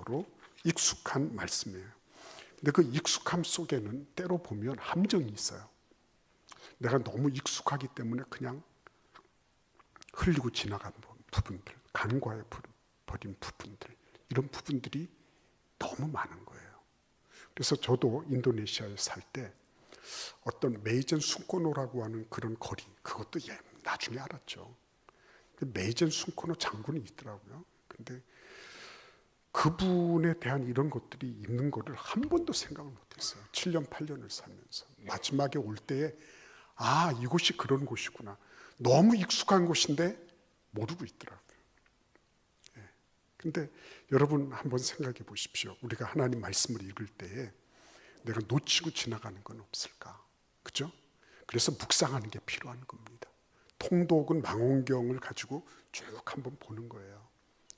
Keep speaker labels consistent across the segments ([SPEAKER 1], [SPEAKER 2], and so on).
[SPEAKER 1] 정도로 익숙한 말씀이에요. 근데 그 익숙함 속에는 때로 보면 함정이 있어요. 내가 너무 익숙하기 때문에 그냥 흘리고 지나간 부분들, 간과해 버린 부분들, 이런 부분들이 너무 많은 거예요. 그래서 저도 인도네시아에 살 때 어떤 메이젠 순코노라고 하는 그런 거리, 그것도 나중에 알았죠. 메이젠 순코노 장군이 있더라고요. 근데 그분에 대한 이런 것들이 있는 거를 한 번도 생각을 못했어요. 7년, 8년을 살면서. 마지막에 올 때에 이곳이 그런 곳이구나. 너무 익숙한 곳인데 모르고 있더라고요. 근데 여러분 한번 생각해 보십시오. 우리가 하나님 말씀을 읽을 때에 내가 놓치고 지나가는 건 없을까? 그죠? 그래서 묵상하는 게 필요한 겁니다. 통독은 망원경을 가지고 쭉 한번 보는 거예요.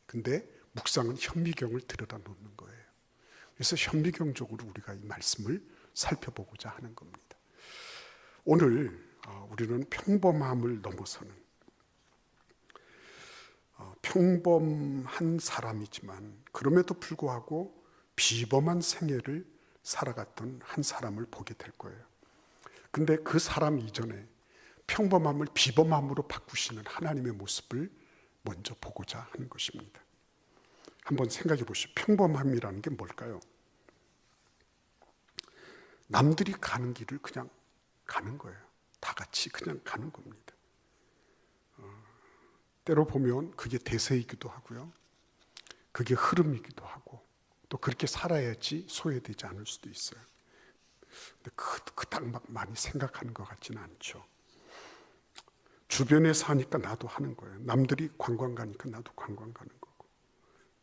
[SPEAKER 1] 근데 묵상은 현미경을 들여다 놓는 거예요. 그래서 현미경적으로 우리가 이 말씀을 살펴보고자 하는 겁니다. 오늘 우리는 평범함을 넘어서는 평범한 사람이지만 그럼에도 불구하고 비범한 생애를 살아갔던 한 사람을 보게 될 거예요. 근데 그 사람 이전에 평범함을 비범함으로 바꾸시는 하나님의 모습을 먼저 보고자 하는 것입니다. 한번 생각해 보시죠. 평범함이라는 게 뭘까요? 남들이 가는 길을 그냥 가는 거예요. 다 같이 그냥 가는 겁니다. 때로 보면 그게 대세이기도 하고요. 그게 흐름이기도 하고 또 그렇게 살아야지 소외되지 않을 수도 있어요. 근데 그닥 막 많이 생각하는 것 같지는 않죠. 주변에 사니까 나도 하는 거예요. 남들이 관광 가니까 나도 관광 가는 거고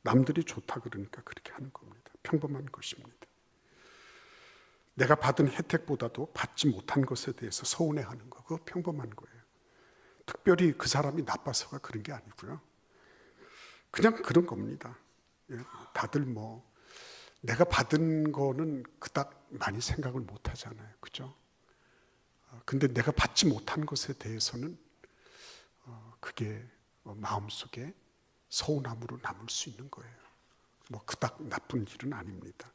[SPEAKER 1] 남들이 좋다 그러니까 그렇게 하는 겁니다. 평범한 것입니다. 내가 받은 혜택보다도 받지 못한 것에 대해서 서운해하는 거, 그거 평범한 거예요. 특별히 그 사람이 나빠서가 그런 게 아니고요. 그냥 그런 겁니다. 다들 내가 받은 거는 그닥 많이 생각을 못 하잖아요. 그죠? 근데 내가 받지 못한 것에 대해서는 그게 마음속에 서운함으로 남을 수 있는 거예요. 그닥 나쁜 일은 아닙니다.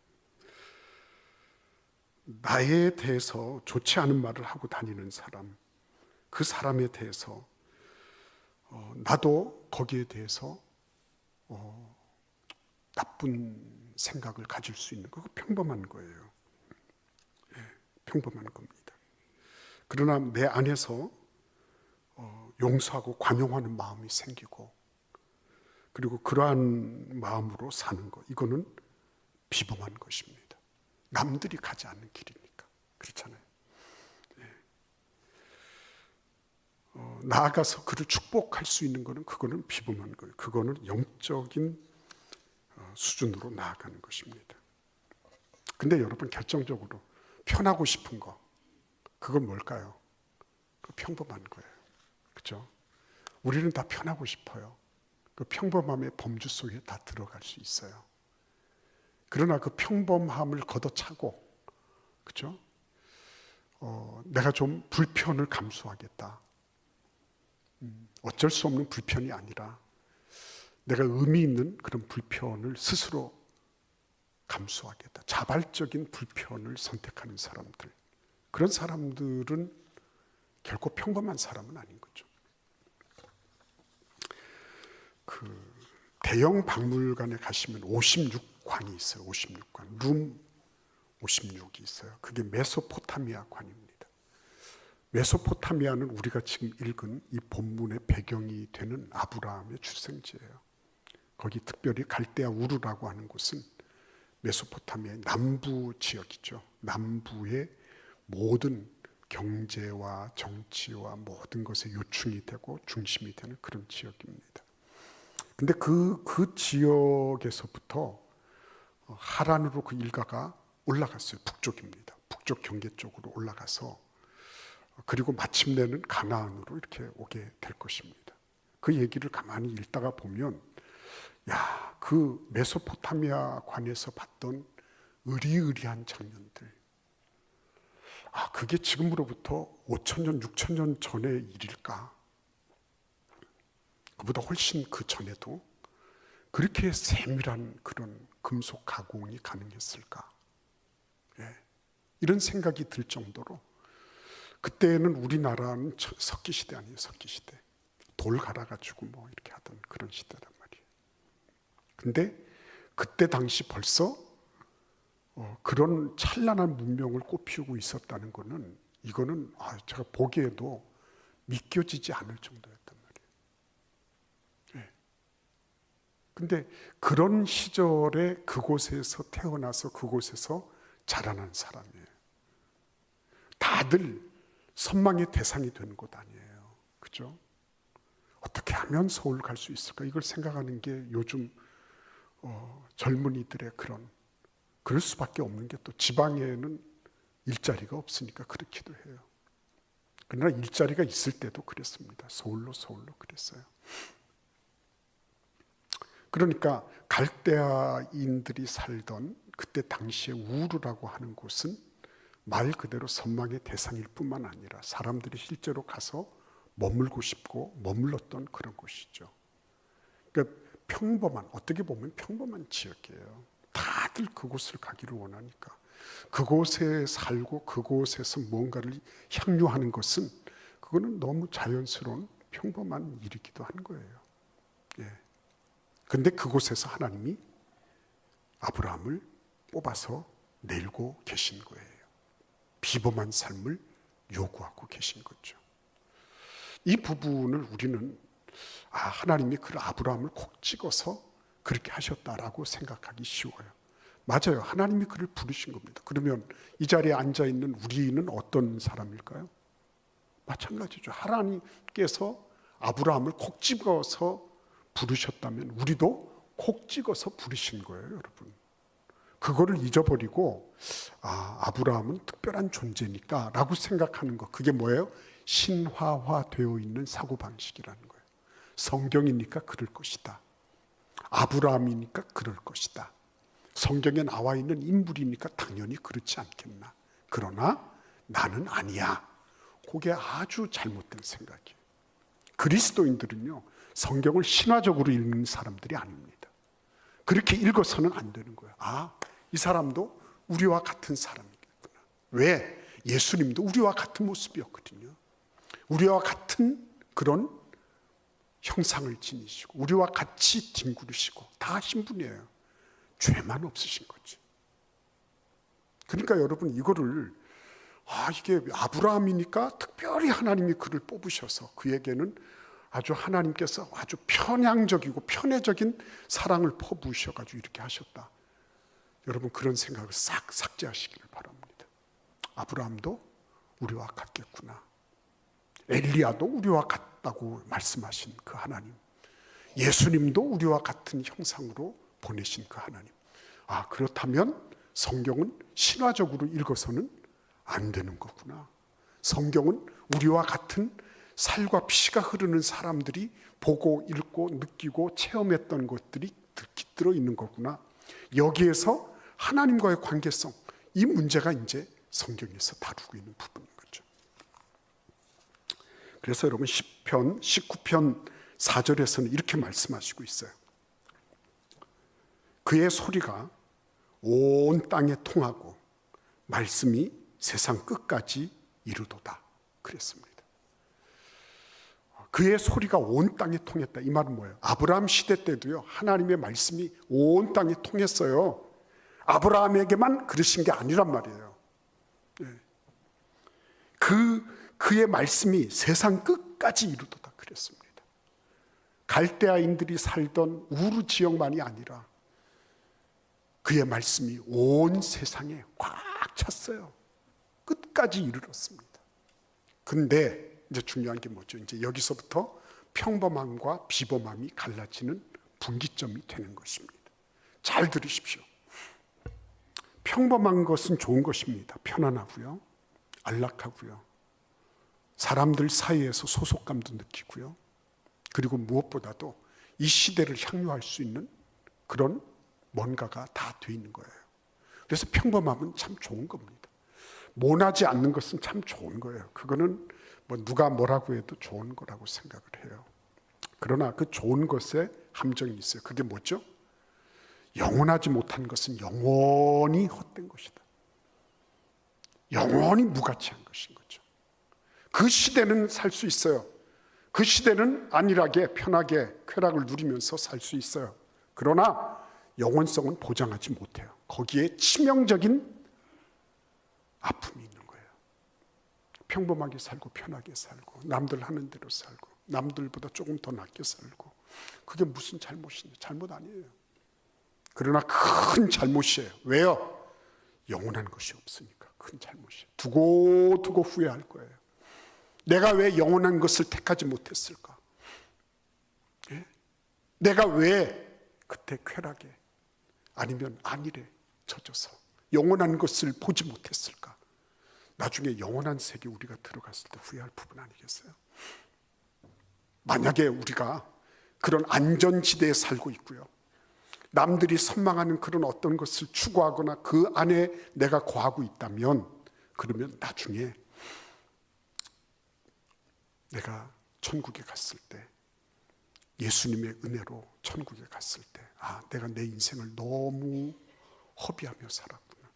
[SPEAKER 1] 나에 대해서 좋지 않은 말을 하고 다니는 사람, 그 사람에 대해서 나도 거기에 대해서 나쁜 생각을 가질 수 있는 거, 평범한 거예요. 평범한 겁니다. 그러나 내 안에서 용서하고 관용하는 마음이 생기고 그리고 그러한 마음으로 사는 것, 이거는 비범한 것입니다. 남들이 가지 않는 길이니까. 그렇잖아요. 나아가서 그를 축복할 수 있는 것은 그거는 비범한 거예요. 그거는 영적인 수준으로 나아가는 것입니다. 근데 여러분 결정적으로 편하고 싶은 거, 그건 뭘까요? 그 평범한 거예요. 그렇죠? 우리는 다 편하고 싶어요. 그 평범함의 범주 속에 다 들어갈 수 있어요. 그러나 그 평범함을 걷어차고, 그렇죠? 내가 좀 불편을 감수하겠다. 어쩔 수 없는 불편이 아니라 내가 의미 있는 그런 불편을 스스로 감수하겠다. 자발적인 불편을 선택하는 사람들, 그런 사람들은 결코 평범한 사람은 아닌 거죠. 그 대형 박물관에 가시면 56관이 있어요. 56관, 룸 56이 있어요. 그게 메소포타미아 관입니다. 메소포타미아는 우리가 지금 읽은 이 본문의 배경이 되는 아브라함의 출생지예요. 거기 특별히 갈대아 우르라고 하는 곳은 메소포타미아의 남부 지역이죠. 남부의 모든 경제와 정치와 모든 것에 요충이 되고 중심이 되는 그런 지역입니다. 근데 그 지역에서부터 하란으로 그 일가가 올라갔어요. 북쪽입니다. 북쪽 경계 쪽으로 올라가서 그리고 마침내는 가나안으로 이렇게 오게 될 것입니다. 그 얘기를 가만히 읽다가 보면 그 메소포타미아 관에서 봤던 의리의리한 장면들, 그게 지금으로부터 5,000년, 6,000년 전의 일일까? 그보다 훨씬 그 전에도 그렇게 세밀한 그런 금속 가공이 가능했을까? 예. 이런 생각이 들 정도로 그때는 우리나라는 석기시대 아니에요. 석기시대. 돌 갈아가지고 뭐 이렇게 하던 그런 시대란 말이에요. 근데 그때 당시 벌써 그런 찬란한 문명을 꽃피우고 있었다는 거는 이거는 제가 보기에도 믿겨지지 않을 정도였단 말이에요. 예. 근데 그런 시절에 그곳에서 태어나서 그곳에서 자라난 사람이에요. 다들 선망의 대상이 되는 곳 아니에요. 그죠? 어떻게 하면 서울 갈 수 있을까? 이걸 생각하는 게 요즘 젊은이들의 그럴 수밖에 없는 게 또 지방에는 일자리가 없으니까 그렇기도 해요. 그러나 일자리가 있을 때도 그랬습니다. 서울로 그랬어요. 그러니까 갈대아인들이 살던 그때 당시에 우르라고 하는 곳은 말 그대로 선망의 대상일 뿐만 아니라 사람들이 실제로 가서 머물고 싶고 머물렀던 그런 곳이죠. 그러니까 어떻게 보면 평범한 지역이에요. 다들 그곳을 가기를 원하니까. 그곳에 살고 그곳에서 뭔가를 향유하는 것은 그거는 너무 자연스러운 평범한 일이기도 한 거예요. 예. 근데 그곳에서 하나님이 아브라함을 뽑아서 내고 계신 거예요. 비범한 삶을 요구하고 계신 거죠. 이 부분을 우리는 하나님이 그 아브라함을 콕 찍어서 그렇게 하셨다라고 생각하기 쉬워요. 맞아요. 하나님이 그를 부르신 겁니다. 그러면 이 자리에 앉아있는 우리는 어떤 사람일까요? 마찬가지죠. 하나님께서 아브라함을 콕 찍어서 부르셨다면 우리도 콕 찍어서 부르신 거예요, 여러분. 그거를 잊어버리고 아브라함은 특별한 존재니까 라고 생각하는 거, 그게 뭐예요? 신화화되어 있는 사고방식이라는 거예요. 성경이니까 그럴 것이다. 아브라함이니까 그럴 것이다. 성경에 나와 있는 인물이니까 당연히 그렇지 않겠나. 그러나 나는 아니야. 그게 아주 잘못된 생각이에요. 그리스도인들은요, 성경을 신화적으로 읽는 사람들이 아닙니다. 그렇게 읽어서는 안 되는 거예요. 이 사람도 우리와 같은 사람이겠구나. 왜? 예수님도 우리와 같은 모습이었거든요. 우리와 같은 그런 형상을 지니시고 우리와 같이 뒹구르시고 다 하신 분이에요. 죄만 없으신 거지. 그러니까 여러분 이거를 이게 아브라함이니까 특별히 하나님이 그를 뽑으셔서 그에게는 아주 하나님께서 아주 편향적이고 편애적인 사랑을 퍼부으셔가지고 이렇게 하셨다. 여러분 그런 생각을 싹 삭제하시기를 바랍니다. 아브라함도 우리와 같겠구나. 엘리야도 우리와 같다고 말씀하신 그 하나님, 예수님도 우리와 같은 형상으로 보내신 그 하나님. 그렇다면 성경은 신화적으로 읽어서는 안 되는 거구나. 성경은 우리와 같은 살과 피가 흐르는 사람들이 보고 읽고 느끼고 체험했던 것들이 들어 있는 거구나. 여기에서 하나님과의 관계성, 이 문제가 이제 성경에서 다루고 있는 부분인 거죠. 그래서 여러분 시편 19편 4절에서는 이렇게 말씀하시고 있어요. 그의 소리가 온 땅에 통하고 말씀이 세상 끝까지 이르도다 그랬습니다. 그의 소리가 온 땅에 통했다. 이 말은 뭐예요? 아브라함 시대 때도요, 하나님의 말씀이 온 땅에 통했어요. 아브라함에게만 그러신 게 아니란 말이에요. 그의 말씀이 세상 끝까지 이르도다 그랬습니다. 갈대아인들이 살던 우르 지역만이 아니라 그의 말씀이 온 세상에 꽉 찼어요. 끝까지 이르렀습니다. 근데 이제 중요한 게 뭐죠? 이제 여기서부터 평범함과 비범함이 갈라지는 분기점이 되는 것입니다. 잘 들으십시오. 평범한 것은 좋은 것입니다. 편안하고요, 안락하고요, 사람들 사이에서 소속감도 느끼고요, 그리고 무엇보다도 이 시대를 향유할 수 있는 그런 뭔가가 다 돼 있는 거예요. 그래서 평범함은 참 좋은 겁니다. 모나지 않는 것은 참 좋은 거예요. 그거는 누가 뭐라고 해도 좋은 거라고 생각을 해요. 그러나 그 좋은 것에 함정이 있어요. 그게 뭐죠? 영원하지 못한 것은 영원히 헛된 것이다. 영원히 무가치한 것인 거죠. 그 시대는 살 수 있어요. 그 시대는 안일하게 편하게 쾌락을 누리면서 살 수 있어요. 그러나 영원성은 보장하지 못해요. 거기에 치명적인 아픔이 있는 거예요. 평범하게 살고 편하게 살고 남들 하는 대로 살고 남들보다 조금 더 낫게 살고, 그게 무슨 잘못이냐? 잘못 아니에요. 그러나 큰 잘못이에요. 왜요? 영원한 것이 없으니까 큰 잘못이에요. 두고 후회할 거예요. 내가 왜 영원한 것을 택하지 못했을까? 예? 내가 왜 그때 쾌락에 아니면 안일에 젖어서 영원한 것을 보지 못했을까? 나중에 영원한 세계 우리가 들어갔을 때 후회할 부분 아니겠어요? 만약에 우리가 그런 안전지대에 살고 있고요, 남들이 선망하는 그런 어떤 것을 추구하거나 그 안에 내가 거하고 있다면, 그러면 나중에 내가 천국에 갔을 때, 예수님의 은혜로 천국에 갔을 때, 아, 내가 내 인생을 너무 허비하며 살았구나.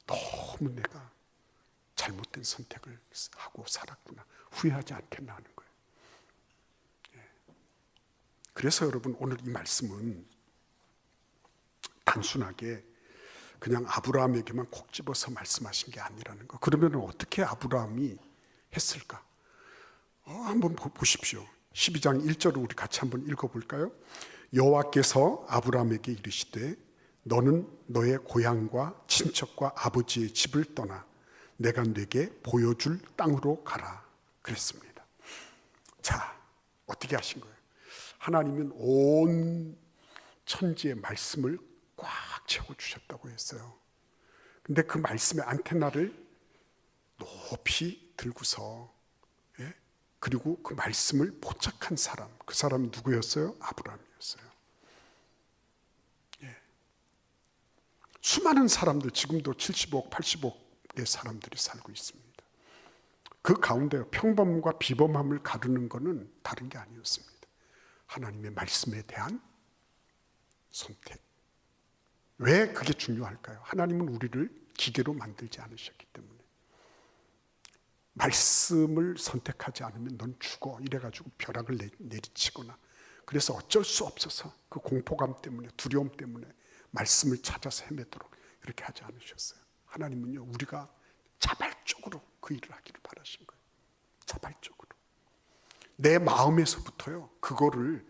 [SPEAKER 1] 너무 내가 잘못된 선택을 하고 살았구나. 후회하지 않겠나 하는 거예요. 그래서 여러분, 오늘 이 말씀은 단순하게 그냥 아브라함에게만 콕 집어서 말씀하신 게 아니라는 거. 그러면 어떻게 아브라함이 했을까? 한번 보십시오. 12장 1절을 우리 같이 한번 읽어볼까요? 여호와께서 아브라함에게 이르시되 너는 너의 고향과 친척과 아버지의 집을 떠나 내가 네게 보여줄 땅으로 가라 그랬습니다. 자, 어떻게 하신 거예요? 하나님은 온 천지의 말씀을 꽉 채워주셨다고 했어요. 근데 그 말씀의 안테나를 높이 들고서, 예? 그리고 그 말씀을 포착한 사람, 그 사람이 누구였어요? 아브라함이었어요. 예. 수많은 사람들, 지금도 70억, 80억의 사람들이 살고 있습니다. 그 가운데 평범과 비범함을 가르는 것은 다른 게 아니었습니다. 하나님의 말씀에 대한 선택. 왜 그게 중요할까요? 하나님은 우리를 기계로 만들지 않으셨기 때문에. 말씀을 선택하지 않으면 넌 죽어 이래가지고 벼락을 내리치거나, 그래서 어쩔 수 없어서 그 공포감 때문에, 두려움 때문에 말씀을 찾아서 헤매도록 이렇게 하지 않으셨어요. 하나님은요, 우리가 자발적으로 그 일을 하기를 바라신 거예요. 자발적으로. 내 마음에서부터요, 그거를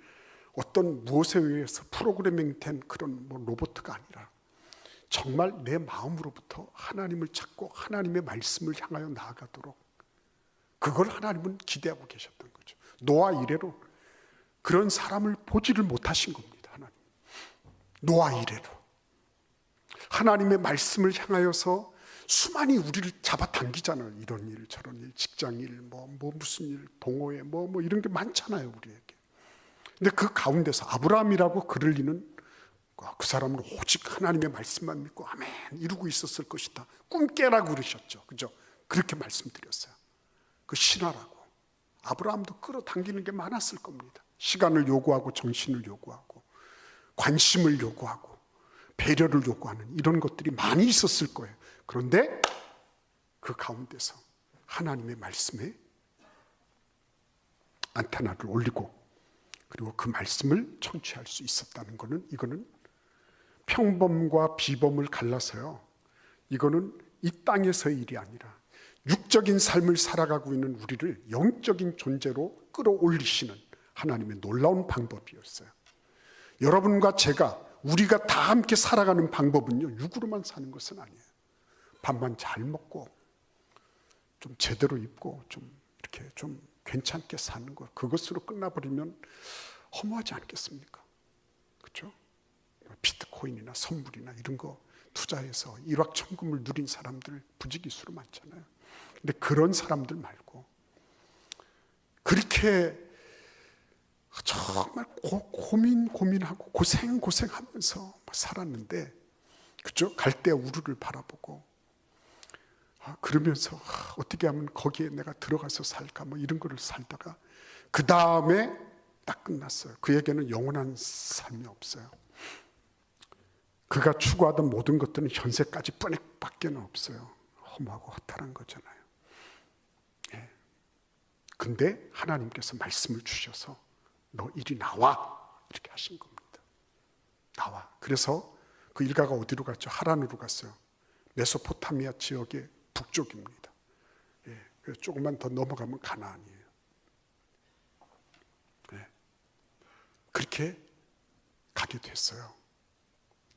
[SPEAKER 1] 어떤 무엇에 의해서 프로그래밍 된 그런 로봇가 아니라 정말 내 마음으로부터 하나님을 찾고 하나님의 말씀을 향하여 나아가도록, 그걸 하나님은 기대하고 계셨던 거죠. 노아 이래로 그런 사람을 보지를 못하신 겁니다. 하나님. 노아 이래로 하나님의 말씀을 향하여서 수많이 우리를 잡아당기잖아요. 이런 일, 저런 일, 직장 일, 무슨 일, 동호회, 이런 게 많잖아요, 우리에게. 근데 그 가운데서 아브라함이라고 그를 이는 그 사람은 오직 하나님의 말씀만 믿고 아멘 이루고 있었을 것이다. 꿈 깨라고 그러셨죠. 그죠? 그렇게 말씀드렸어요. 그 신하라고. 아브라함도 끌어당기는 게 많았을 겁니다. 시간을 요구하고 정신을 요구하고 관심을 요구하고 배려를 요구하는 이런 것들이 많이 있었을 거예요. 그런데 그 가운데서 하나님의 말씀에 안테나를 올리고, 그리고 그 말씀을 청취할 수 있었다는 것은, 이거는 평범과 비범을 갈라서요, 이거는 이 땅에서의 일이 아니라 육적인 삶을 살아가고 있는 우리를 영적인 존재로 끌어올리시는 하나님의 놀라운 방법이었어요. 여러분과 제가, 우리가 다 함께 살아가는 방법은요, 육으로만 사는 것은 아니에요. 밥만 잘 먹고 좀 제대로 입고 좀 이렇게 좀 괜찮게 사는 것, 그것으로 끝나버리면 허무하지 않겠습니까? 그렇죠? 비트코인이나 선물이나 이런 거 투자해서 일확천금을 누린 사람들 부지기수로 많잖아요. 근데 그런 사람들 말고 그렇게 정말 고민하고 고생하면서 살았는데, 그죠? 갈대 우르를 바라보고 그러면서 어떻게 하면 거기에 내가 들어가서 살까 이런 거를 살다가 그 다음에 딱 끝났어요. 그에게는 영원한 삶이 없어요. 그가 추구하던 모든 것들은 현세까지 뿐밖에 없어요. 허무하고 허탈한 거잖아요. 예. 근데 하나님께서 말씀을 주셔서 너 이리 나와 이렇게 하신 겁니다. 나와. 그래서 그 일가가 어디로 갔죠? 하란으로 갔어요. 메소포타미아 지역의 북쪽입니다. 예. 그래서 조금만 더 넘어가면 가나안이에요. 예. 그렇게 가게 됐어요.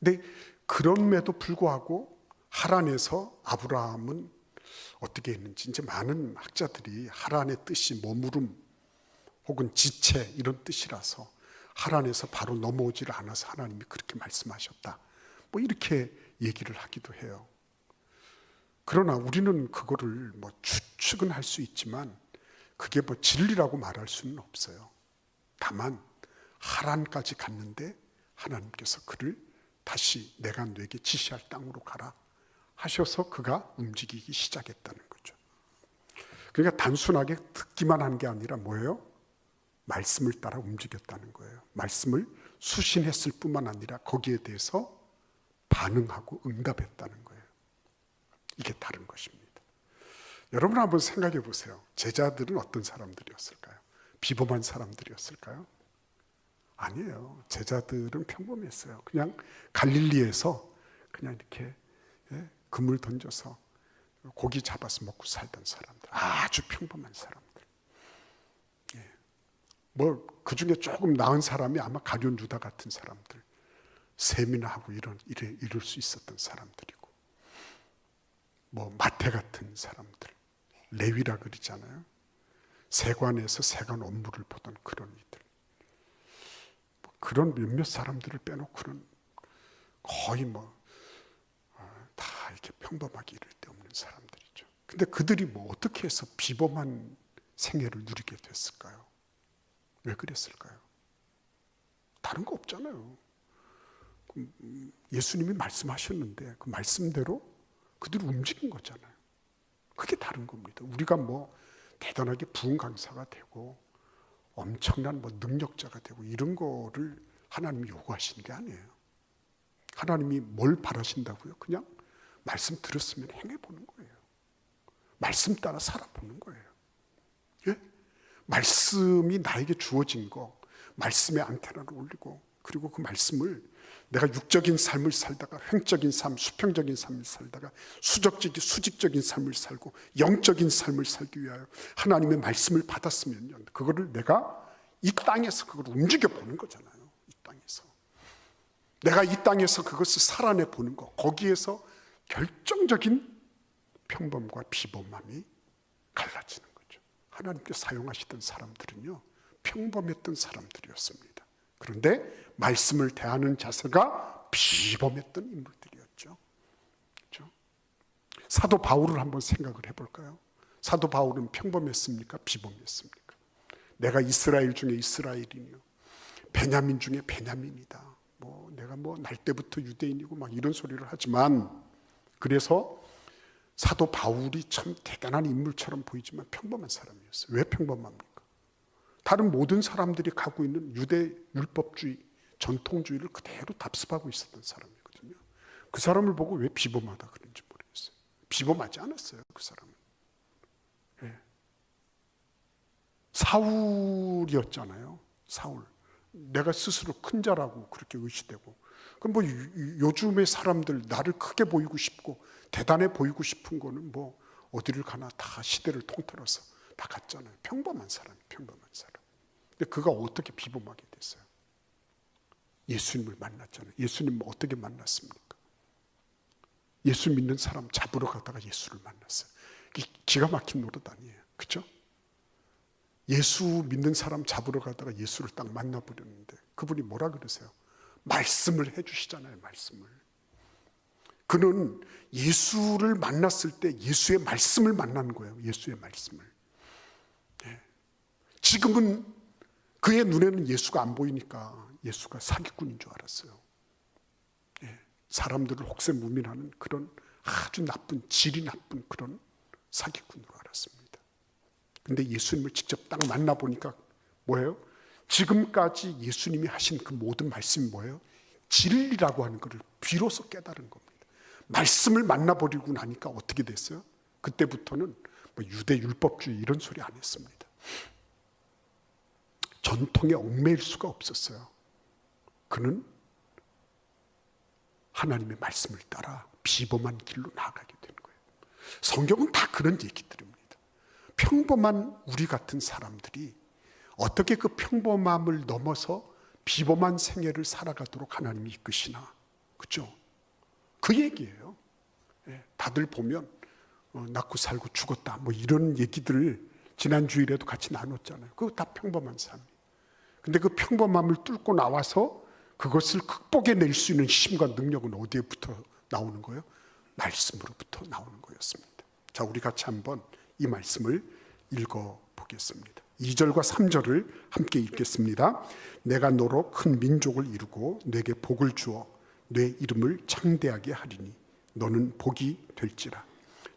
[SPEAKER 1] 근데 그럼에도 불구하고 하란에서 아브라함은 어떻게 했는지, 이제 많은 학자들이 하란의 뜻이 머무름 혹은 지체 이런 뜻이라서 하란에서 바로 넘어오지를 않아서 하나님이 그렇게 말씀하셨다, 뭐 이렇게 얘기를 하기도 해요. 그러나 우리는 그거를 뭐 추측은 할 수 있지만 그게 뭐 진리라고 말할 수는 없어요. 다만 하란까지 갔는데 하나님께서 그를 다시 내가 너에게 지시할 땅으로 가라 하셔서 그가 움직이기 시작했다는 거죠. 그러니까 단순하게 듣기만 한 게 아니라 뭐예요? 말씀을 따라 움직였다는 거예요. 말씀을 수신했을 뿐만 아니라 거기에 대해서 반응하고 응답했다는 거예요. 이게 다른 것입니다. 여러분 한번 생각해 보세요. 제자들은 어떤 사람들이었을까요? 비범한 사람들이었을까요? 아니에요. 제자들은 평범했어요. 그냥 갈릴리에서 그냥 이렇게 그물 던져서 고기 잡아서 먹고 살던 사람들, 아주 평범한 사람들. 뭐 그 중에 조금 나은 사람이 아마 가룟 유다 같은 사람들, 세미나하고 이럴 수 있었던 사람들이고, 뭐 마태 같은 사람들, 레위라 그러잖아요. 세관에서 세관 업무를 보던 그런 이들, 그런 몇몇 사람들을 빼놓고는 거의 다 이렇게 평범하게 이를 데 없는 사람들이죠. 근데 그들이 뭐 어떻게 해서 비범한 생애를 누리게 됐을까요? 왜 그랬을까요? 다른 거 없잖아요. 예수님이 말씀하셨는데 그 말씀대로 그들이 움직인 거잖아요. 그게 다른 겁니다. 우리가 뭐 대단하게 부흥 강사가 되고 엄청난 뭐 능력자가 되고 이런 거를 하나님이 요구하시는 게 아니에요. 하나님이 뭘 바라신다고요? 그냥 말씀 들었으면 행해보는 거예요. 말씀 따라 살아보는 거예요. 예? 말씀이 나에게 주어진 거, 말씀의 안테나를 올리고, 그리고 그 말씀을 내가 육적인 삶을 살다가 횡적인 삶, 수평적인 삶을 살다가 수직적인 삶을 살고 영적인 삶을 살기 위하여 하나님의 말씀을 받았으면요, 그거를 내가 이 땅에서 그걸 움직여 보는 거잖아요. 이 땅에서 내가 이 땅에서 그것을 살아내 보는 거, 거기에서 결정적인 평범과 비범함이 갈라지는 거죠. 하나님께 사용하시던 사람들은요, 평범했던 사람들이었습니다. 그런데 말씀을 대하는 자세가 비범했던 인물들이었죠. 그렇죠? 사도 바울을 한번 생각을 해볼까요? 사도 바울은 평범했습니까? 비범했습니까? 내가 이스라엘 중에 이스라엘이며 베냐민 중에 베냐민이다. 내가 날 때부터 유대인이고 막 이런 소리를 하지만, 그래서 사도 바울이 참 대단한 인물처럼 보이지만 평범한 사람이었어요. 왜 평범합니까? 다른 모든 사람들이 갖고 있는 유대 율법주의, 전통주의를 그대로 답습하고 있었던 사람이거든요. 그 사람을 보고 왜 비범하다 그런지 모르겠어요. 비범하지 않았어요, 그 사람은. 네. 사울이었잖아요. 사울. 내가 스스로 큰 자라고 그렇게 의시되고, 그럼 요즘의 사람들 나를 크게 보이고 싶고 대단해 보이고 싶은 거는 어디를 가나 다 시대를 통틀어서 다 갔잖아요. 평범한 사람. 근데 그가 어떻게 비범하게 됐어요? 예수님을 만났잖아요. 예수님 어떻게 만났습니까? 예수 믿는 사람 잡으러 가다가 예수를 만났어요. 기가 막힌 노릇 아니에요. 그렇죠? 예수 믿는 사람 잡으러 가다가 예수를 딱 만나버렸는데 그분이 뭐라 그러세요? 말씀을 해주시잖아요. 말씀을. 그는 예수를 만났을 때 예수의 말씀을 만난 거예요. 예수의 말씀을. 네. 지금은 그의 눈에는 예수가 안 보이니까 예수가 사기꾼인 줄 알았어요. 네. 사람들을 혹세무민하는 그런 아주 나쁜, 질이 나쁜 그런 사기꾼으로 알았습니다. 근데 예수님을 직접 딱 만나보니까 뭐예요? 지금까지 예수님이 하신 그 모든 말씀이 뭐예요? 진리라고 하는 것을 비로소 깨달은 겁니다. 말씀을 만나버리고 나니까 어떻게 됐어요? 그때부터는 뭐 유대 율법주의 이런 소리 안 했습니다. 전통에 얽매일 수가 없었어요. 그는 하나님의 말씀을 따라 비범한 길로 나아가게 되는 거예요. 성경은 다 그런 얘기들입니다. 평범한 우리 같은 사람들이 어떻게 그 평범함을 넘어서 비범한 생애를 살아가도록 하나님이 이끄시나, 그죠? 그 얘기예요. 다들 보면 낳고 살고 죽었다 뭐 이런 얘기들 지난 주일에도 같이 나눴잖아요. 그거 다 평범한 삶이에요. 근데 그 평범함을 뚫고 나와서 그것을 극복해낼 수 있는 힘과 능력은 어디에부터 나오는 거예요? 말씀으로부터 나오는 거였습니다. 자, 우리 같이 한번 이 말씀을 읽어보겠습니다. 2절과 3절을 함께 읽겠습니다. 내가 너로 큰 민족을 이루고 내게 복을 주어 내 이름을 창대하게 하리니 너는 복이 될지라.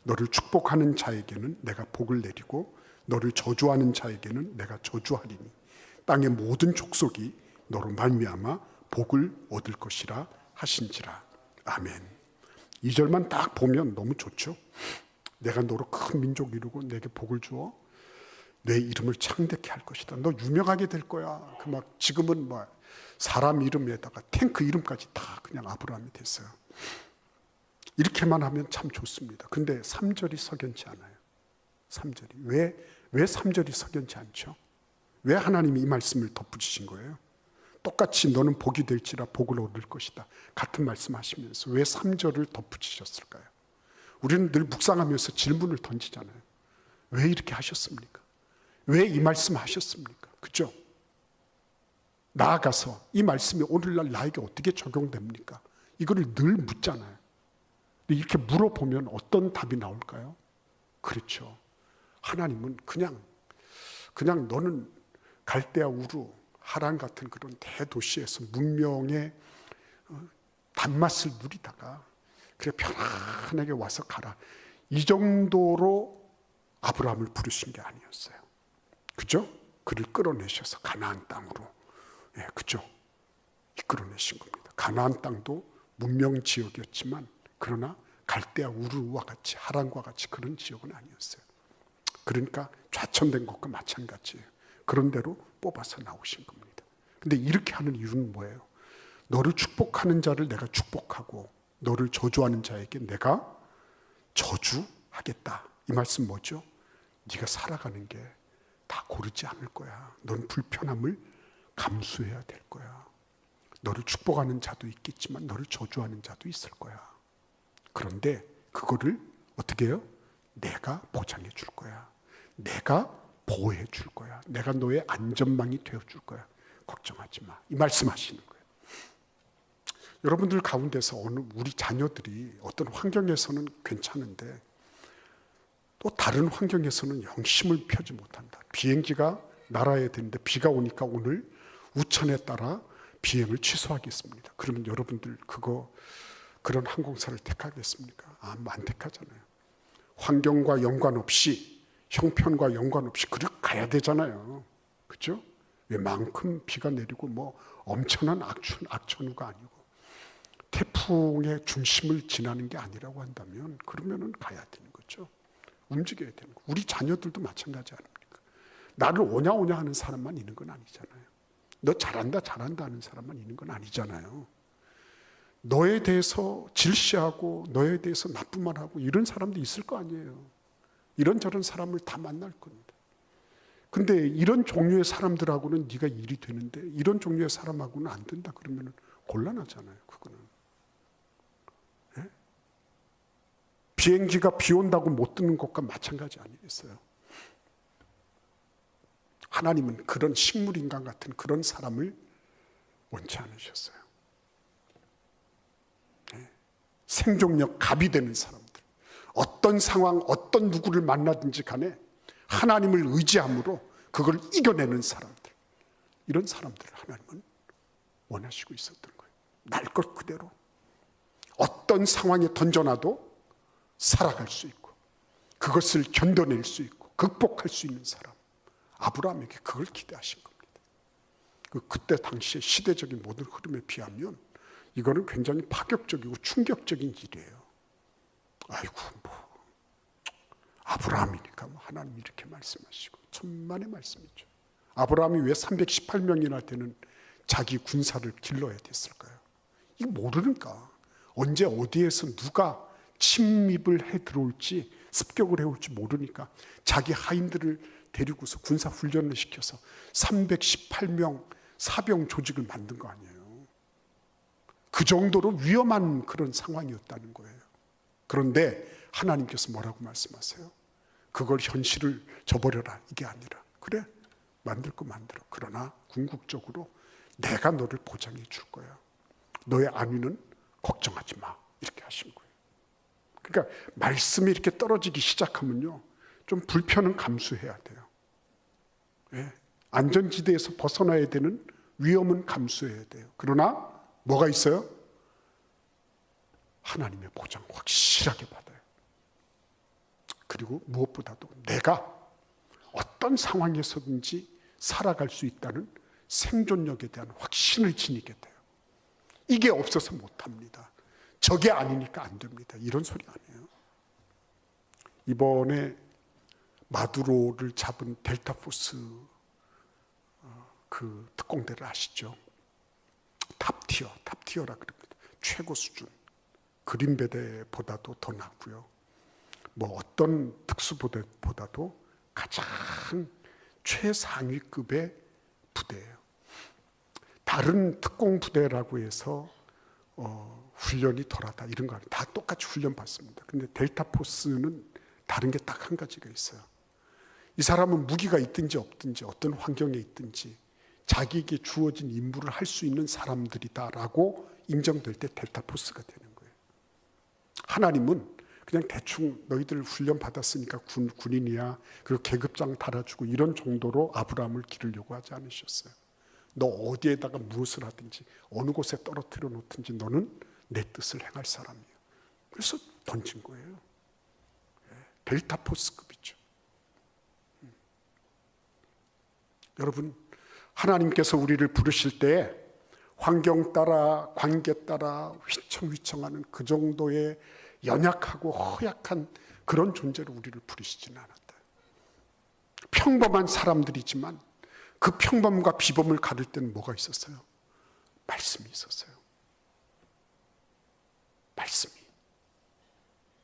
[SPEAKER 1] 너를 축복하는 자에게는 내가 복을 내리고 너를 저주하는 자에게는 내가 저주하리니 땅의 모든 족속이 너로 말미암아 복을 얻을 것이라 하신지라. 아멘. 2절만 딱 보면 너무 좋죠. 내가 너로 큰 민족 이루고 내게 복을 주어 내 이름을 창대케 할 것이다. 너 유명하게 될 거야. 그 막 지금은 뭐 사람 이름에다가 탱크 이름까지 다 그냥 아브라함이 됐어요. 이렇게만 하면 참 좋습니다. 근데 3절이 석연치 않아요. 3절이 왜 3절이 석연치 않죠? 왜 하나님이 이 말씀을 덧붙이신 거예요? 똑같이 너는 복이 될지라 복을 얻을 것이다. 같은 말씀하시면서 왜 3절을 덧붙이셨을까요? 우리는 늘 묵상하면서 질문을 던지잖아요. 왜 이렇게 하셨습니까? 왜 이 말씀 하셨습니까? 그죠? 나아가서 이 말씀이 오늘날 나에게 어떻게 적용됩니까? 이거를 늘 묻잖아요. 근데 이렇게 물어보면 어떤 답이 나올까요? 그렇죠. 하나님은 그냥 너는 갈대아 우루 하란 같은 그런 대도시에서 문명의 단맛을 누리다가 그래 편안하게 와서 가라. 이 정도로 아브라함을 부르신 게 아니었어요. 그죠? 그를 끌어내셔서 가나안 땅으로, 그죠? 이끌어내신 겁니다. 가나안 땅도 문명 지역이었지만 그러나 갈대아 우르와 같이 하란과 같이 그런 지역은 아니었어요. 그러니까 좌천된 것과 마찬가지예요. 그런 대로 뽑아서 나오신 겁니다. 근데 이렇게 하는 이유는 뭐예요? 너를 축복하는 자를 내가 축복하고 너를 저주하는 자에게 내가 저주하겠다. 이 말씀 뭐죠? 네가 살아가는 게 다 고르지 않을 거야. 넌 불편함을 감수해야 될 거야. 너를 축복하는 자도 있겠지만 너를 저주하는 자도 있을 거야. 그런데 그거를 어떻게 해요? 내가 보장해 줄 거야. 내가 보호해 줄 거야. 내가 너의 안전망이 되어 줄 거야. 걱정하지 마. 이 말씀하시는 거예요. 여러분들 가운데서 우리 자녀들이 어떤 환경에서는 괜찮은데 또 다른 환경에서는 영심을 펴지 못한다. 비행기가 날아야 되는데 비가 오니까 오늘 우천에 따라 비행을 취소하겠습니다. 그러면 여러분들 그런 항공사를 택하겠습니까? 안 택하잖아요. 환경과 연관없이, 형편과 연관없이 그렇게 가야 되잖아요. 그렇죠? 왜만큼 비가 내리고 뭐 엄청난 악천후가 아니고 태풍의 중심을 지나는 게 아니라고 한다면 그러면은 가야 되는 거죠. 움직여야 되는 거. 우리 자녀들도 마찬가지 아닙니까? 나를 오냐오냐 하는 사람만 있는 건 아니잖아요. 너 잘한다 하는 사람만 있는 건 아니잖아요. 너에 대해서 질시하고 너에 대해서 나쁜 말하고 이런 사람도 있을 거 아니에요. 이런저런 사람을 다 만날 겁니다. 근데 이런 종류의 사람들하고는 네가 일이 되는데 이런 종류의 사람하고는 안 된다 그러면 곤란하잖아요. 그거는. 네? 비행기가 비 온다고 못 듣는 것과 마찬가지 아니겠어요? 하나님은 그런 식물인간 같은 그런 사람을 원치 않으셨어요. 네? 생존력 갑이 되는 사람들. 어떤 상황, 어떤 누구를 만나든지 간에 하나님을 의지함으로 그걸 이겨내는 사람들. 이런 사람들을 하나님은 원하시고 있었던 거예요. 날 것 그대로. 어떤 상황에 던져놔도 살아갈 수 있고 그것을 견뎌낼 수 있고 극복할 수 있는 사람. 아브라함에게 그걸 기대하신 겁니다. 그때 당시의 시대적인 모든 흐름에 비하면 이거는 굉장히 파격적이고 충격적인 일이에요. 아이고 뭐 아브라함이니까 뭐 하나님이 이렇게 말씀하시고, 천만의 말씀이죠. 아브라함이 왜 318명이나 되는 자기 군사를 길러야 됐을까요? 이거 모르니까. 언제 어디에서 누가 침입을 해 들어올지, 습격을 해올지 모르니까 자기 하인들을 데리고서 군사 훈련을 시켜서 318명 사병 조직을 만든 거 아니에요. 그 정도로 위험한 그런 상황이었다는 거예요. 그런데 하나님께서 뭐라고 말씀하세요? 그걸 현실을 저버려라, 이게 아니라, 그래 만들 거 만들어. 그러나 궁극적으로 내가 너를 보장해 줄 거야. 너의 안위는 걱정하지 마. 이렇게 하신 거예요. 그러니까 말씀이 이렇게 떨어지기 시작하면요, 좀 불편은 감수해야 돼요. 예. 안전지대에서 벗어나야 되는 위험은 감수해야 돼요. 그러나 뭐가 있어요? 하나님의 보장 확실하게 받아요. 그리고 무엇보다도 내가 어떤 상황에서든지 살아갈 수 있다는 생존력에 대한 확신을 지니게 돼요. 이게 없어서 못합니다. 저게 아니니까 안 됩니다. 이런 소리 아니에요. 이번에 마두로를 잡은 델타포스 그 특공대를 아시죠? 탑티어라 그럽니다. 최고 수준. 그린베데보다도 더 낫고요. 뭐 어떤 특수부대보다도 가장 최상위급의 부대예요. 다른 특공부대라고 해서 훈련이 덜하다 이런 거 아니에요. 다 똑같이 훈련 받습니다. 근데 델타포스는 다른 게 딱 한 가지가 있어요. 이 사람은 무기가 있든지 없든지 어떤 환경에 있든지 자기에게 주어진 임무를 할 수 있는 사람들이다라고 인정될 때 델타포스가 되는 거예요. 하나님은 그냥 대충 너희들 훈련 받았으니까 군인이야, 그리고 계급장 달아주고 이런 정도로 아브라함을 기르려고 하지 않으셨어요. 너 어디에다가 무엇을 하든지 어느 곳에 떨어뜨려 놓든지 너는 내 뜻을 행할 사람이에요. 그래서 던진 거예요. 델타포스급이죠. 여러분, 하나님께서 우리를 부르실 때 환경 따라 관계 따라 휘청휘청하는 그 정도의 연약하고 허약한 그런 존재로 우리를 부르시지는 않았다. 평범한 사람들이지만 그 평범과 비범을 가릴 때는 뭐가 있었어요? 말씀이 있었어요.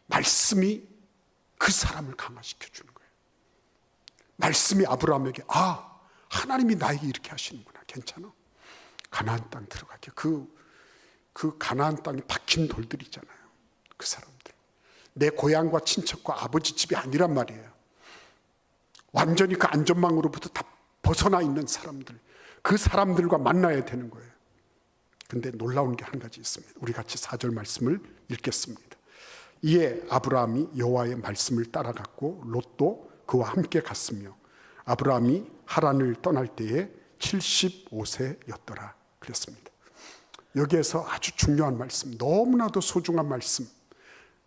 [SPEAKER 1] 말씀이 그 사람을 강화시켜 주는 거예요. 말씀이 아브라함에게 하나님이 나에게 이렇게 하시는구나. 괜찮아. 가나안 땅 들어가게. 그 가나안 땅이 박힌 돌들이잖아요. 그 사람들. 내 고향과 친척과 아버지 집이 아니란 말이에요. 완전히 그 안전망으로부터 다 벗어나 있는 사람들. 그 사람들과 만나야 되는 거예요. 근데 놀라운 게 한 가지 있습니다. 우리 같이 4절 말씀을 읽겠습니다. 이에 아브라함이 여호와의 말씀을 따라갔고 롯도 그와 함께 갔으며 아브라함이 하란을 떠날 때에 75세였더라 그랬습니다. 여기에서 아주 중요한 말씀, 너무나도 소중한 말씀,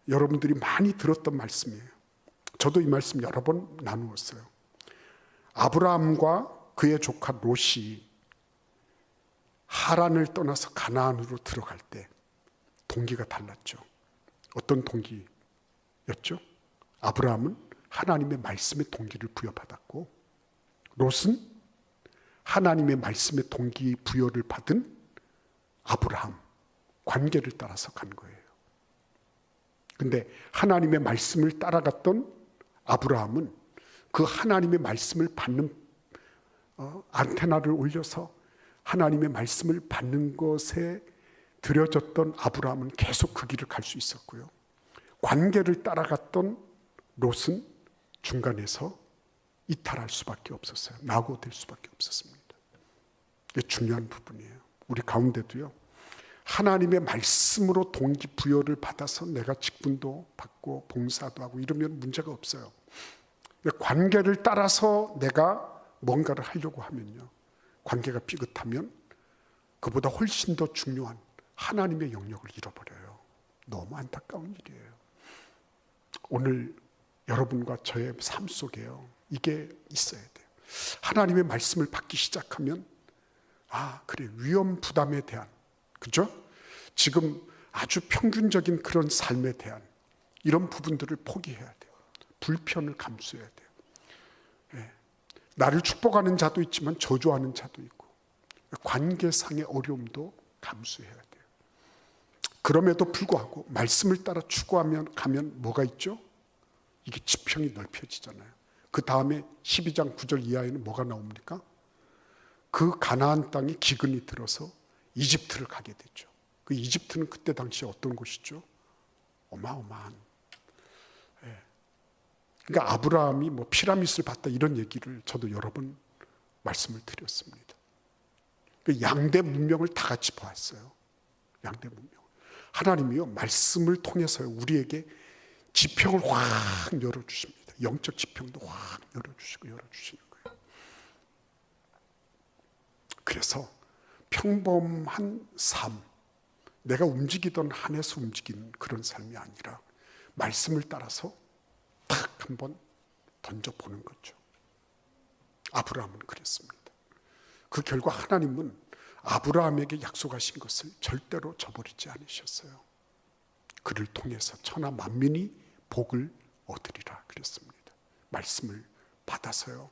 [SPEAKER 1] 여러분들이 많이 들었던 말씀이에요. 저도 이 말씀 여러 번 나누었어요. 아브라함과 그의 조카 롯이 하란을 떠나서 가나안으로 들어갈 때 동기가 달랐죠. 어떤 동기였죠? 아브라함은 하나님의 말씀의 동기를 부여받았고 롯은 하나님의 말씀의 동기 부여를 받은 아브라함, 관계를 따라서 간 거예요. 근데 하나님의 말씀을 따라갔던 아브라함은 그 하나님의 말씀을 받는 안테나를 올려서 하나님의 말씀을 받는 것에 들여졌던 아브라함은 계속 그 길을 갈 수 있었고요. 관계를 따라갔던 롯은 중간에서 이탈할 수밖에 없었어요. 낙오될 수밖에 없었습니다. 이게 중요한 부분이에요. 우리 가운데도요, 하나님의 말씀으로 동기부여를 받아서 내가 직분도 받고 봉사도 하고 이러면 문제가 없어요. 관계를 따라서 내가 뭔가를 하려고 하면요, 관계가 삐끗하면 그보다 훨씬 더 중요한 하나님의 영역을 잃어버려요. 너무 안타까운 일이에요. 오늘 여러분과 저의 삶 속에요, 이게 있어야 돼요. 하나님의 말씀을 받기 시작하면 그래, 위험 부담에 대한, 그죠? 지금 아주 평균적인 그런 삶에 대한 이런 부분들을 포기해야 돼요. 불편을 감수해야 돼요. 예. 나를 축복하는 자도 있지만 저주하는 자도 있고 관계상의 어려움도 감수해야 돼요. 그럼에도 불구하고 말씀을 따라 추구하면 가면 뭐가 있죠? 이게 지평이 넓혀지잖아요. 그 다음에 12장 9절 이하에는 뭐가 나옵니까? 그 가나안 땅에 기근이 들어서 이집트를 가게 되죠. 그 이집트는 그때 당시에 어떤 곳이죠? 어마어마한. 예. 그러니까 아브라함이 뭐 피라미드를 봤다 이런 얘기를 저도 여러 번 말씀을 드렸습니다. 그 양대 문명을 다 같이 보았어요. 양대 문명. 하나님이요 말씀을 통해서 우리에게 지평을 확 열어주십니다. 영적 지평도 확 열어주시는 거예요. 그래서 평범한 삶, 내가 움직이던 한에서 움직이는 그런 삶이 아니라 말씀을 따라서 딱 한번 던져보는 거죠. 아브라함은 그랬습니다. 그 결과 하나님은 아브라함에게 약속하신 것을 절대로 저버리지 않으셨어요. 그를 통해서 천하 만민이 복을 얻으리라 그랬습니다. 말씀을 받아서요.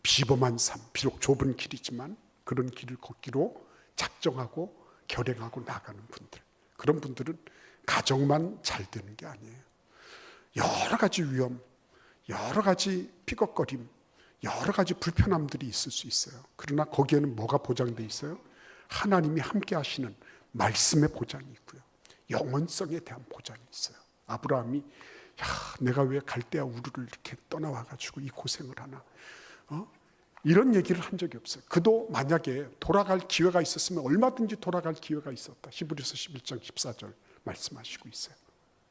[SPEAKER 1] 비범한 삶, 비록 좁은 길이지만 그런 길을 걷기로 작정하고 결행하고 나가는 분들, 그런 분들은 가정만 잘 되는 게 아니에요. 여러 가지 위험, 여러 가지 삐걱거림, 여러 가지 불편함들이 있을 수 있어요. 그러나 거기에는 뭐가 보장되어 있어요? 하나님이 함께 하시는 말씀의 보장이 있고요. 영원성에 대한 보장이 있어요. 아브라함이 내가 왜 갈대아 우르를 이렇게 떠나와가지고 이 고생을 하나, 이런 얘기를 한 적이 없어요. 그도 만약에 돌아갈 기회가 있었으면 얼마든지 돌아갈 기회가 있었다. 히브리서 11장 14절 말씀하시고 있어요.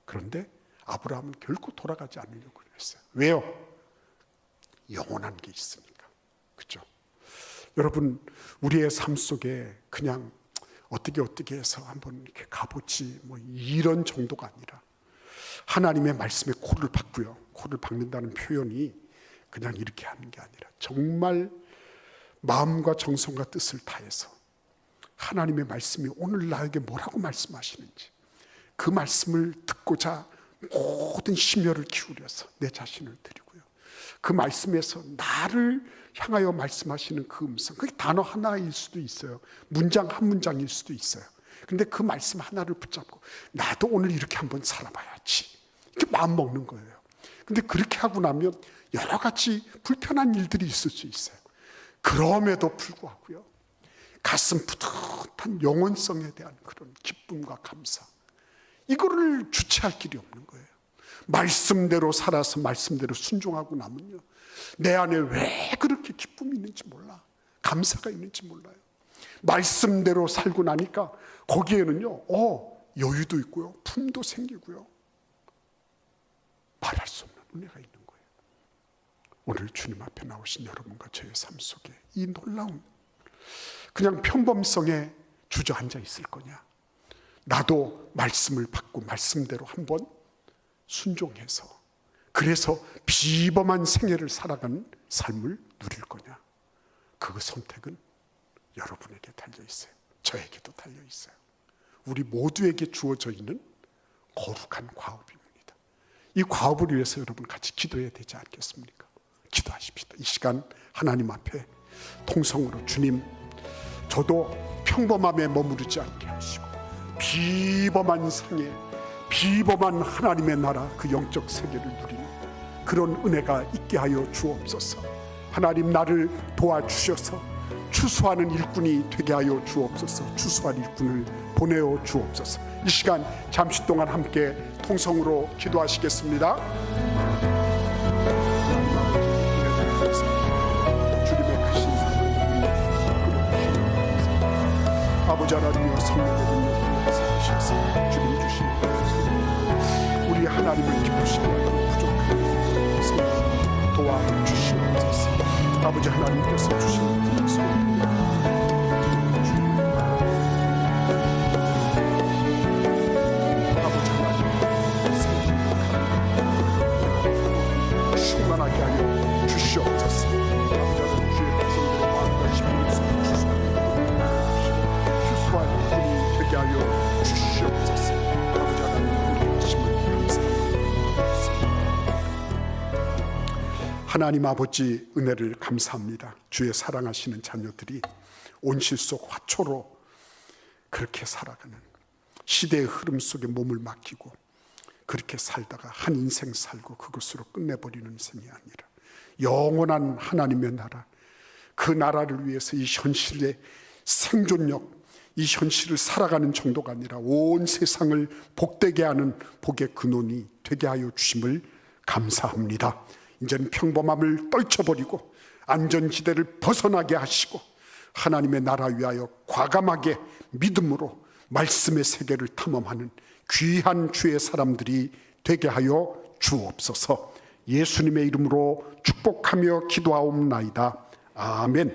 [SPEAKER 1] 그런데 아브라함은 결코 돌아가지 않으려고 했어요. 왜요? 영원한 게 있으니까. 그렇죠? 여러분, 우리의 삶 속에 그냥 어떻게 해서 한번 이렇게 가보지 뭐 이런 정도가 아니라 하나님의 말씀에 코를 박고요. 코를 박는다는 표현이 그냥 이렇게 하는 게 아니라 정말 마음과 정성과 뜻을 다해서 하나님의 말씀이 오늘 나에게 뭐라고 말씀하시는지 그 말씀을 듣고자 모든 심혈을 기울여서 내 자신을 드리고요. 그 말씀에서 나를 향하여 말씀하시는 그 음성, 그게 단어 하나일 수도 있어요. 문장 한 문장일 수도 있어요. 근데 그 말씀 하나를 붙잡고 나도 오늘 이렇게 한번 살아봐야지 이렇게 마음 먹는 거예요. 근데 그렇게 하고 나면 여러 가지 불편한 일들이 있을 수 있어요. 그럼에도 불구하고요, 가슴 푸듯한 영원성에 대한 그런 기쁨과 감사, 이거를 주체할 길이 없는 거예요. 말씀대로 살아서 말씀대로 순종하고 나면요, 내 안에 왜 그렇게 기쁨이 있는지 몰라, 감사가 있는지 몰라요. 말씀대로 살고 나니까 거기에는요 여유도 있고요, 품도 생기고요, 말할 수 없는 은혜가 있는 거예요. 오늘 주님 앞에 나오신 여러분과 저의 삶 속에 이 놀라운, 그냥 평범성에 주저앉아 있을 거냐, 나도 말씀을 받고 말씀대로 한번 순종해서 그래서 비범한 생애를 살아가는 삶을 누릴 거냐, 그 선택은 여러분에게 달려 있어요. 저에게도 달려 있어요. 우리 모두에게 주어져 있는 거룩한 과업입니다. 이 과업을 위해서 여러분 같이 기도해야 되지 않겠습니까? 기도하십시다. 이 시간 하나님 앞에 통성으로, 주님, 저도 평범함에 머무르지 않게 하시고 비범한 생애, 비범한 하나님의 나라, 그 영적 세계를 누리는 그런 은혜가 있게 하여 주옵소서. 하나님, 나를 도와주셔서 추수하는 일꾼이 되게 하여 주옵소서. 추수할 일꾼을 보내어 주옵소서. 이 시간 잠시 동안 함께 통성으로 기도하시겠습니다. 주님의 크신 사랑, 아버지 하나님이여, 성령으로 인하셔서 주님 주신 우리 하나님을 기쁘시게 하는 부족한 성령 도와주시옵소서. 아버지 하나님께서 주신 충만하게 하여 주시옵소서. 아버지 하나님, 주의 백성들의 마음과 심령을 추수할 분이 되게 하여 주시옵소서. 하나님 아버지 은혜를 감사합니다. 주의 사랑하시는 자녀들이 온실 속 화초로 그렇게 살아가는, 시대의 흐름 속에 몸을 맡기고 그렇게 살다가 한 인생 살고 그것으로 끝내버리는 인생이 아니라 영원한 하나님의 나라, 그 나라를 위해서 이 현실의 생존력, 이 현실을 살아가는 정도가 아니라 온 세상을 복되게 하는 복의 근원이 되게 하여 주심을 감사합니다. 이제는 평범함을 떨쳐버리고 안전지대를 벗어나게 하시고 하나님의 나라 위하여 과감하게 믿음으로 말씀의 세계를 탐험하는 귀한 주의 사람들이 되게 하여 주옵소서. 예수님의 이름으로 축복하며 기도하옵나이다. 아멘.